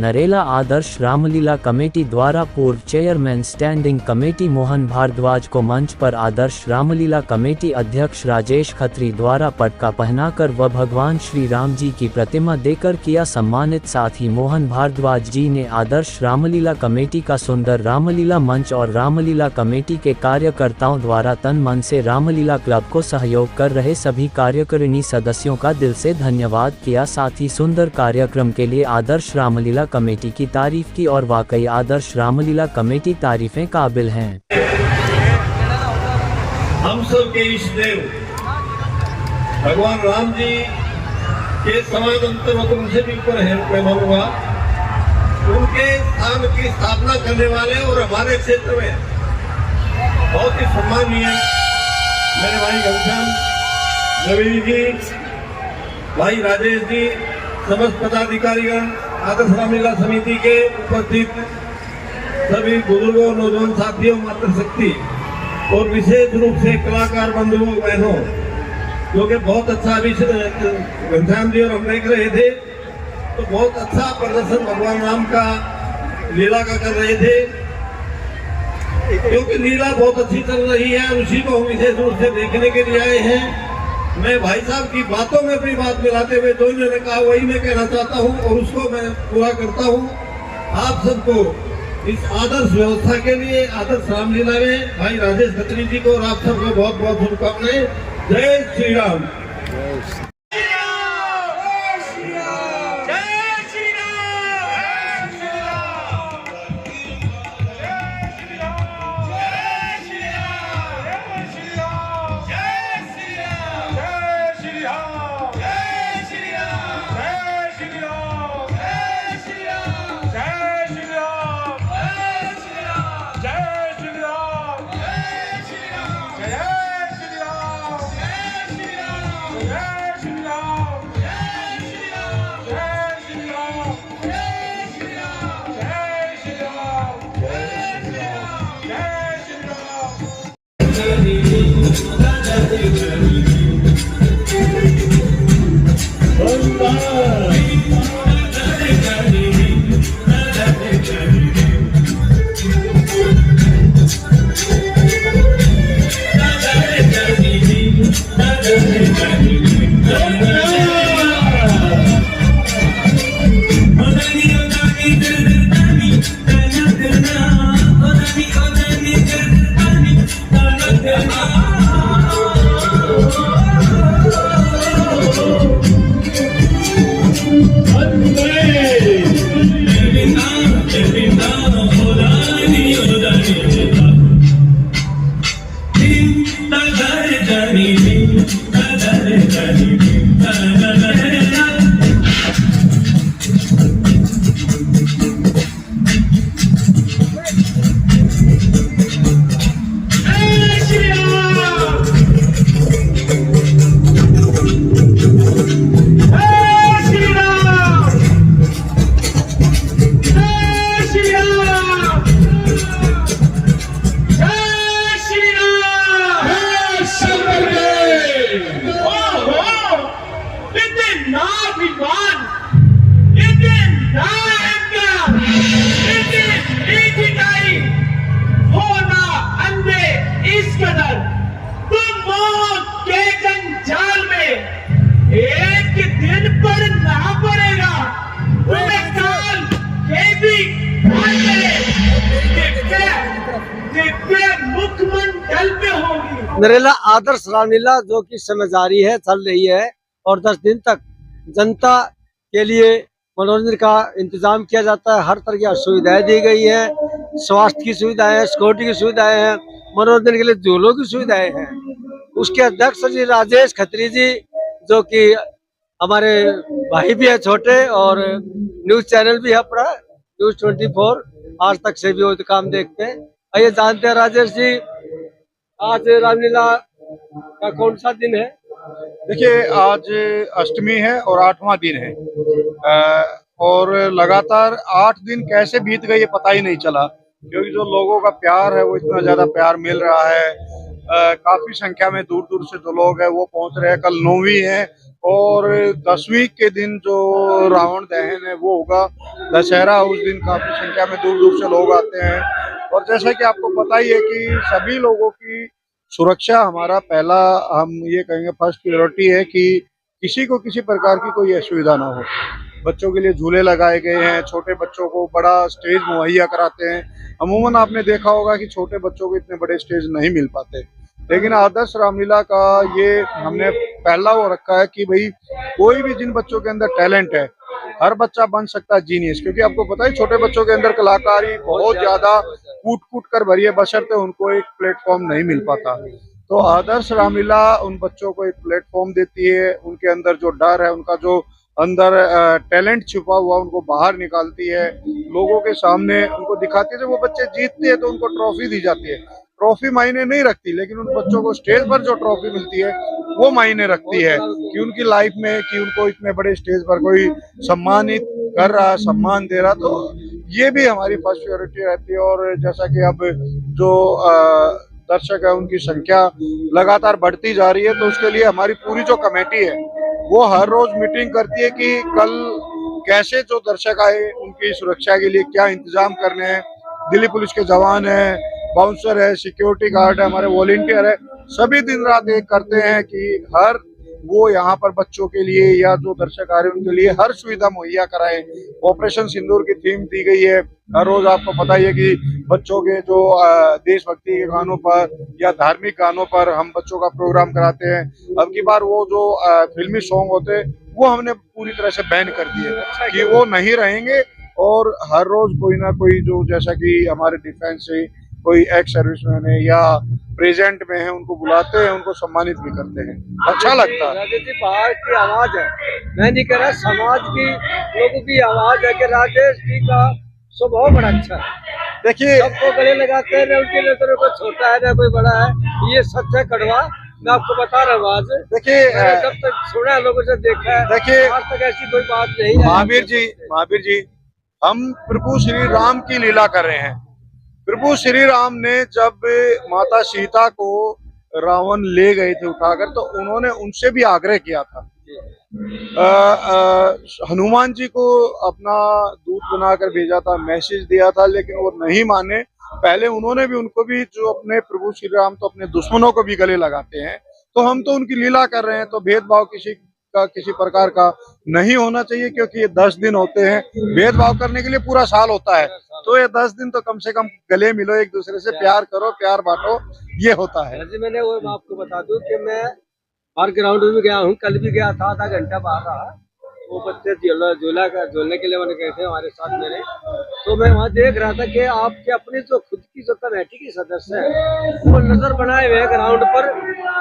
नरेला आदर्श Ramlila committee द्वारा पूर्व chairman standing committee Mohan Bhardwaj को मंच पर आदर्श रामलीला कमेटी अध्यक्ष राजेश खत्री द्वारा पटका पहनाकर व भगवान श्री राम जी की प्रतिमा देकर किया सम्मानित। साथ ही मोहन भारद्वाज जी ने आदर्श रामलीला कमेटी का सुंदर रामलीला मंच और रामलीला कमेटी के कार्यकर्ताओं द्वारा तन मन से रामलीला क्लब को सहयोग कर रहे सभी कार्यकारिणी सदस्यों का दिल से धन्यवाद किया। साथ ही सुंदर कार्यक्रम के लिए आदर्श रामलीला कमेटी की तारीफ की और वाकई आदर्श रामलीला कमेटी तारीफें काबिल हैं। हम सब के इष्ट देव भगवान राम जी के समान अंतर उनसे भी ऊपर है, मैं मानूंगा उनके स्थान की स्थापना करने वाले और हमारे क्षेत्र में बहुत ही सम्मानीय मेरे भाई घनश्याम रवि जी, भाई राजेश जी, समस्त पदाधिकारीगण, आदर्श रामलीला समिति के उपस्थित सभी बुजुर्गों, नौजवान साथियों, मातृशक्ति और विशेष रूप से कलाकार बंधुओं बहनों, जो कि बहुत अच्छा अभी घनश्याम जी और हम देख रहे थे तो बहुत अच्छा प्रदर्शन भगवान राम का लीला का कर रहे थे, क्योंकि लीला बहुत अच्छी चल रही है। उसी को हम विशेष रूप से देखने के लिए आए हैं। मैं भाई साहब की बातों में अपनी बात मिलाते हुए जो इन्होंने कहा वही मैं कहना चाहता हूं और उसको मैं पूरा करता हूं। आप सबको इस आदर्श व्यवस्था के लिए आदर्श रामलीला में भाई राजेश खत्री जी को और आप सबको बहुत बहुत शुभकामनाएं। जय श्री राम। नरेला आदर्श रामलीला जो कि समय जारी है, चल रही है और 10 दिन तक जनता के लिए मनोरंजन का इंतजाम किया जाता है। हर तरह की सुविधाएं दी गई है, स्वास्थ्य की सुविधाएं हैं, सिक्योरिटी की सुविधाएं हैं, मनोरंजन के लिए झूलों की सुविधाएं हैं। उसके अध्यक्ष जी राजेश खत्री जी, जो कि हमारे भाई भी है छोटे और न्यूज चैनल भी है अपना न्यूज 24 आज तक से भी वो काम देखते हैं। आइए जानते हैं राजेश जी, आज रामलीला का कौन सा दिन है? देखिए, आज अष्टमी है और 8वां दिन है और लगातार 8 दिन कैसे बीत गए ये पता ही नहीं चला, क्योंकि जो लोगों का प्यार है वो इतना ज्यादा प्यार मिल रहा है। काफी संख्या में दूर दूर से जो लोग हैं वो पहुंच रहे हैं। कल 9वीं है और 10वीं के दिन जो रावण दहन है वो होगा, दशहरा, उस दिन काफी संख्या में दूर दूर से लोग आते हैं। और जैसा कि आपको पता ही है कि सभी लोगों की सुरक्षा हमारा पहला, हम ये कहेंगे फर्स्ट प्रायोरिटी है कि किसी को किसी प्रकार की कोई असुविधा ना हो। बच्चों के लिए झूले लगाए गए हैं, छोटे बच्चों को बड़ा स्टेज मुहैया कराते हैं। अमूमन आपने देखा होगा कि छोटे बच्चों को इतने बड़े स्टेज नहीं मिल पाते, लेकिन आदर्श रामलीला का ये हमने पहला वो रखा है कि भाई कोई भी जिन बच्चों के अंदर टैलेंट है, हर बच्चा बन सकता है जीनियस। क्योंकि आपको पता है छोटे बच्चों के अंदर कलाकारी बहुत ज्यादा कूट कूट कर भरी है, बशर्ते उनको एक प्लेटफॉर्म नहीं मिल पाता। तो आदर्श रामलीला उन बच्चों को एक प्लेटफॉर्म देती है, उनके अंदर जो डर है, उनका जो अंदर टैलेंट छुपा हुआ उनको बाहर निकालती है, लोगों के सामने उनको दिखाती है। जब वो बच्चे जीतते हैं तो उनको ट्रॉफी दी जाती है। ट्रॉफी मायने नहीं रखती, लेकिन उन बच्चों को स्टेज पर जो ट्रॉफी मिलती है वो मायने रखती है कि उनकी लाइफ में, कि उनको इतने बड़े स्टेज पर कोई सम्मानित कर रहा, सम्मान दे रहा। तो ये भी हमारी फर्स्ट प्रायोरिटी रहती है। और जैसा कि अब जो दर्शक है उनकी संख्या लगातार बढ़ती जा रही है, तो उसके लिए हमारी पूरी जो कमेटी है वो हर रोज मीटिंग करती है कि कल कैसे जो दर्शक आए उनकी सुरक्षा के लिए क्या इंतजाम करने हैं। दिल्ली पुलिस के जवान है, बाउंसर है, सिक्योरिटी गार्ड है, हमारे वॉलेंटियर है, सभी दिन रात एक करते हैं कि हर वो यहाँ पर बच्चों के लिए या जो दर्शक आ रहे हैं उनके लिए हर सुविधा मुहैया कराएं। ऑपरेशन सिंदूर की थीम दी गई है। हर रोज आपको पता ही है कि बच्चों के जो देशभक्ति के गानों पर या धार्मिक गानों पर हम बच्चों का प्रोग्राम कराते हैं। अब की बार वो जो फिल्मी सॉन्ग होते हैं वो हमने पूरी तरह से बैन कर दिए कि वो नहीं रहेंगे। और हर रोज कोई ना कोई जो, जैसा कि हमारे डिफेंस से कोई एक्स सर्विसमैन है या प्रेजेंट में है, उनको बुलाते हैं, उनको सम्मानित भी करते हैं। अच्छा लगता है। राजेश जी, बाहर की आवाज है, मैं नहीं कह रहा, समाज की लोगों की आवाज है कि राजेश जी का स्वभाव बड़ा अच्छा है। देखिए, सबको गले लगाते हैं, उनके लिए कोई छोटा है ना कोई बड़ा है, ये सच है कड़वा। मैं आपको बता रहा हूँ आज, देखिए जब तक सुना है, लोगों से देखा है, देखिए आज तक ऐसी कोई बात नहीं है। महावीर जी, हम प्रभु श्री राम की लीला कर रहे हैं। प्रभु श्री राम ने जब माता सीता को रावण ले गए थे उठाकर, तो उन्होंने उनसे भी आग्रह किया था। हनुमान जी को अपना दूत बनाकर भेजा था, मैसेज दिया था, लेकिन वो नहीं माने। पहले उन्होंने भी, उनको भी, जो अपने प्रभु श्री राम तो अपने दुश्मनों को भी गले लगाते हैं। तो हम तो उनकी लीला कर रहे हैं, तो भेदभाव किसी प्रकार का नहीं होना चाहिए, क्योंकि ये 10 दिन होते हैं। भेदभाव करने के लिए पूरा साल होता है, तो ये 10 दिन तो कम से कम गले मिलो, एक दूसरे से प्यार करो, प्यार बांटो, ये होता है। मैंने वो आपको बता दूं कि मैं हर ग्राउंड में भी गया हूँ, कल भी गया था, आधा घंटा बाहर रहा। वो बच्चे झूलने के लिए मैंने गए थे हमारे साथ मेरे, तो मैं वहाँ देख रहा था कि आपके अपनी जो खुद की जो कमेटी की सदस्य है वो नजर बनाए हुए ग्राउंड पर,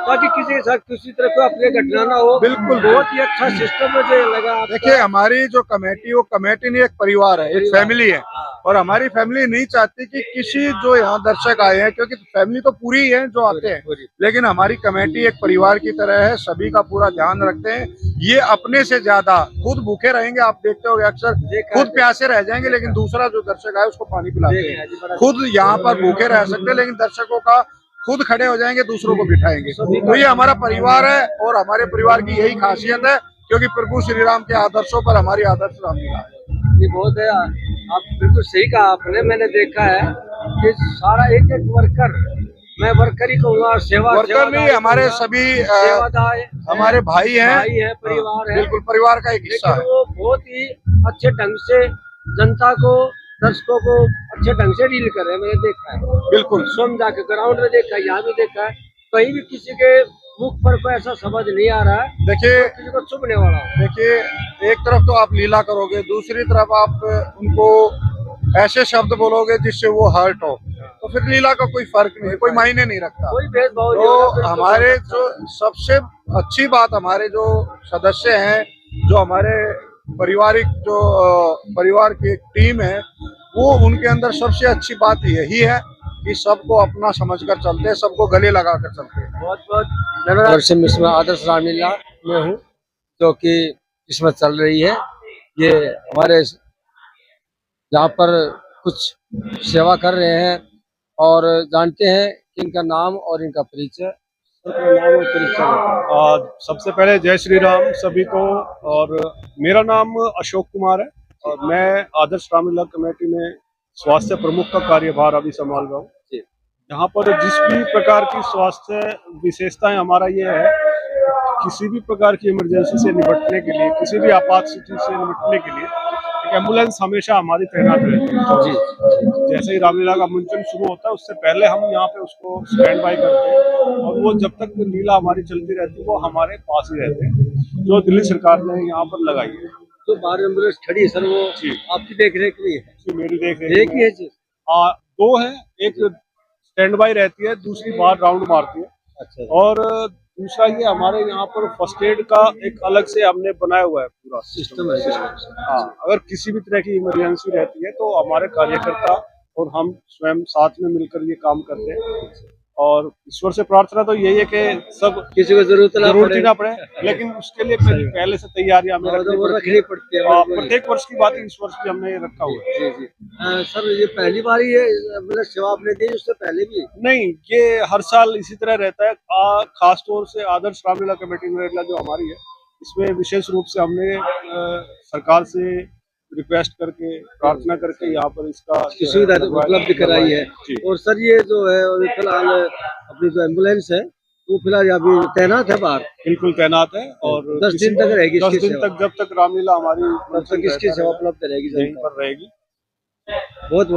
ताकि किसी के साथ किसी तरह कोई अपनी घटना ना हो। बिल्कुल, बहुत ही अच्छा सिस्टम मुझे लगा। देखिए, हमारी जो कमेटी, वो कमेटी नहीं, एक परिवार है, एक फैमिली है। और हमारी फैमिली नहीं चाहती कि किसी जो यहाँ दर्शक आए हैं, क्योंकि फैमिली तो पूरी ही है जो आते हैं, लेकिन हमारी कमेटी एक परिवार की तरह है, सभी का पूरा ध्यान रखते हैं। ये अपने से ज्यादा खुद भूखे रहेंगे, आप देखते हो अक्सर खुद प्यासे रह जाएंगे, लेकिन दूसरा जो दर्शक आए उसको पानी पिलाते हैं। खुद यहाँ पर भूखे रह सकते हैं, लेकिन दर्शकों का खुद खड़े हो जाएंगे, दूसरों को बिठाएंगे। तो ये हमारा परिवार है, और हमारे परिवार की यही खासियत है, क्योंकि प्रभु श्री राम के आदर्शों पर हमारी आदर्श रामलीला है। ये बहुत है, आप बिल्कुल सही कहा आपने। मैंने देखा है कि सारा एक एक वर्कर, मैं वर्कर ही कहूँगा, वर्कर नहीं, हमारे सभी हमारे भाई हैं, परिवार है, बिल्कुल परिवार का एक हिस्सा है। वो बहुत ही अच्छे ढंग से जनता को, दर्शकों को अच्छे ढंग से डील कर रहे हैं, मैंने देखा है। बिल्कुल, स्वयं जाके ग्राउंड में देखा है, यहाँ भी देखा है, कहीं भी किसी के मुख पर कोई ऐसा समझ नहीं आ रहा है देखिए, तो किसी को चुभने वाला। देखिए, एक तरफ तो आप लीला करोगे, दूसरी तरफ आप उनको ऐसे शब्द बोलोगे जिससे वो हर्ट हो, तो फिर लीला का कोई फर्क नहीं, कोई मायने नहीं रखता। कोई भेदभाव तो हमारे जो सबसे अच्छी बात, हमारे जो सदस्य हैं, जो हमारे पारिवारिक जो परिवार की एक टीम है, वो उनके अंदर सबसे अच्छी बात यही है कि सबको अपना समझकर चलते हैं, सबको गले लगाकर चलते हैं। बहुत बहुत धन्यवाद। इसमें आदर्श रामलीला में हूँ, जो कि इसमें चल रही है। ये हमारे जहाँ पर कुछ सेवा कर रहे हैं, और जानते हैं कि इनका नाम और इनका परिचय अपना नाम और परिचय बताएं। सबसे पहले जय श्री राम सभी को। और मेरा नाम अशोक कुमार है और मैं आदर्श रामलीला कमेटी में स्वास्थ्य प्रमुख का कार्यभार अभी संभाल रहा हूँ। यहाँ पर जिस भी प्रकार की स्वास्थ्य विशेषताएं हमारा ये है, किसी भी प्रकार की इमरजेंसी से निपटने के लिए, किसी भी आपात स्थिति से निपटने के लिए एक एम्बुलेंस हमेशा हमारी तैनात रहती है। जी। जैसे ही रामलीला का मंचन शुरू होता है उससे पहले हम यहाँ पे उसको स्टैंड बाय करते हैं और वो जब तक लीला हमारी चलती रहती है वो हमारे पास ही रहते हैं, जो दिल्ली सरकार ने यहाँ पर लगाई है। तो बाहर एम्बुलेंस खड़ी है सर, वो आपकी देख रेख में है? मेरी देख रेख एक ही है जी? दो है, एक स्टैंड बाय रहती है, दूसरी बाहर राउंड मारती है। अच्छा। और दूसरा ये हमारे यहाँ पर फर्स्ट एड का एक अलग से हमने बनाया हुआ है पूरा सिस्टम है। हाँ, अगर किसी भी तरह की इमरजेंसी रहती है तो हमारे कार्यकर्ता और हम स्वयं साथ में मिलकर ये काम करते हैं। और ईश्वर से प्रार्थना तो यही है कि सब किसी को जरूरत ही ना पड़े, लेकिन उसके लिए पहले से तैयारियां हमें रखनी पड़ती है। प्रत्येक वर्ष की बात है, इस वर्ष भी हमने ये रखा हुआ है। जी। सर ये पहली बार ही है मतलब सेवा आपने दी, उससे पहले भी? नहीं, ये हर साल इसी तरह रहता है। खास तौर से आदर्श रामलीला कमेटी नरेला जो हमारी है, इसमें विशेष रूप से हमने सरकार से रिक्वेस्ट करके, प्रार्थना करके यहाँ पर इसका सुविधा उपलब्ध कराई है। और सर ये जो है फिलहाल अपनी जो एम्बुलेंस है वो फिलहाल अभी तैनात है बाहर? बिल्कुल तैनात है और 10 दिन तक रहेगी। 10 दिन तक, जब तक रामलीला हमारी तब तक इसकी सेवा उपलब्ध रहेगी, यहीं पर रहेगी। बहुत